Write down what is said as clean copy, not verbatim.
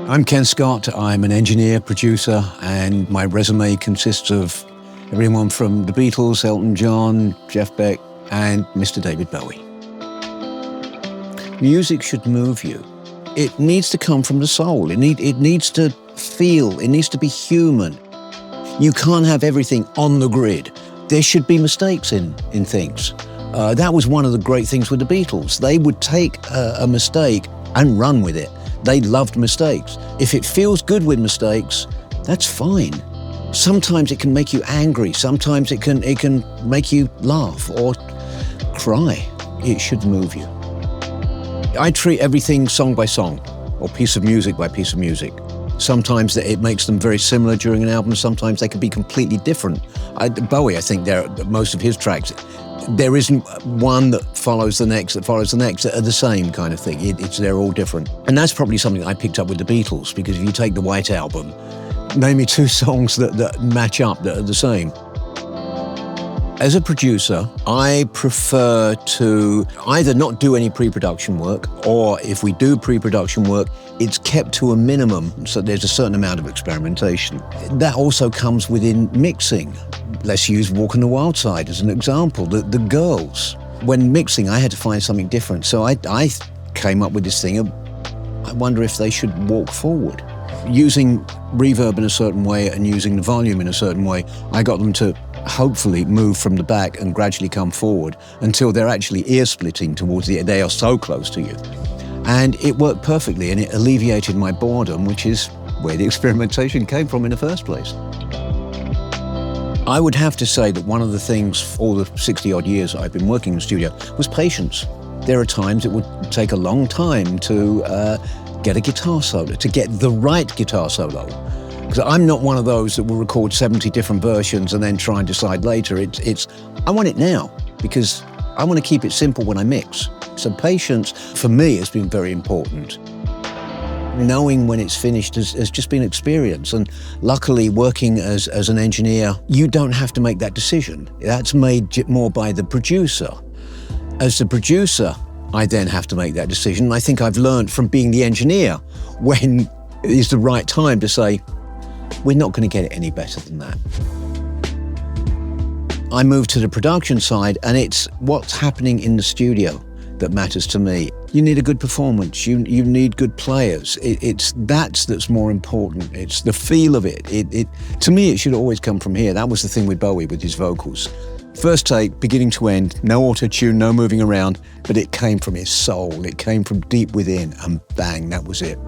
I'm Ken Scott. I'm an engineer, producer, and my resume consists of everyone from the Beatles, Elton John, Jeff Beck, and Mr. David Bowie. Music should move you. It needs to come from the soul. It needs to feel. It needs to be human. You can't have everything on the grid. There should be mistakes in things. That was one of the great things with the Beatles. They would take a mistake and run with it. They loved mistakes. If it feels good with mistakes, that's fine. Sometimes it can make you angry. Sometimes it can make you laugh or cry. It should move you. I treat everything song by song or piece of music by piece of music. Sometimes it makes them very similar during an album. Sometimes they can be completely different. Bowie, I think most of his tracks, there isn't one that follows the next that are the same kind of thing. They're all different. And that's probably something I picked up with the Beatles, because if you take the White Album, name me two songs that match up, that are the same. As a producer, I prefer to either not do any pre-production work, or if we do pre-production work, it's kept to a minimum, so there's a certain amount of experimentation. That also comes within mixing. Let's use Walk on the Wild Side as an example. The Girls. When mixing, I had to find something different, so I came up with this thing of, I wonder if they should walk forward. Using reverb in a certain way and using the volume in a certain way, I got them to hopefully move from the back and gradually come forward until they're actually ear-splitting towards the end. They are so close to you. And it worked perfectly, and it alleviated my boredom, which is where the experimentation came from in the first place. I would have to say that one of the things, all the 60-odd years I've been working in the studio, was patience. There are times it would take a long time to get a guitar solo, to get the right guitar solo. Because I'm not one of those that will record 70 different versions and then try and decide later. I want it now, because I want to keep it simple when I mix. So patience, for me, has been very important. Knowing when it's finished has just been experience. And luckily, working as an engineer, you don't have to make that decision. That's made more by the producer. As the producer, I then have to make that decision. I think I've learned from being the engineer when is the right time to say, we're not going to get it any better than that. I moved to the production side, and it's what's happening in the studio that matters to me. You need a good performance. You need good players. That's more important. It's the feel of it. To me, it should always come from here. That was the thing with Bowie, with his vocals. First take, beginning to end, no auto-tune, no moving around, but it came from his soul. It came from deep within, and bang, that was it.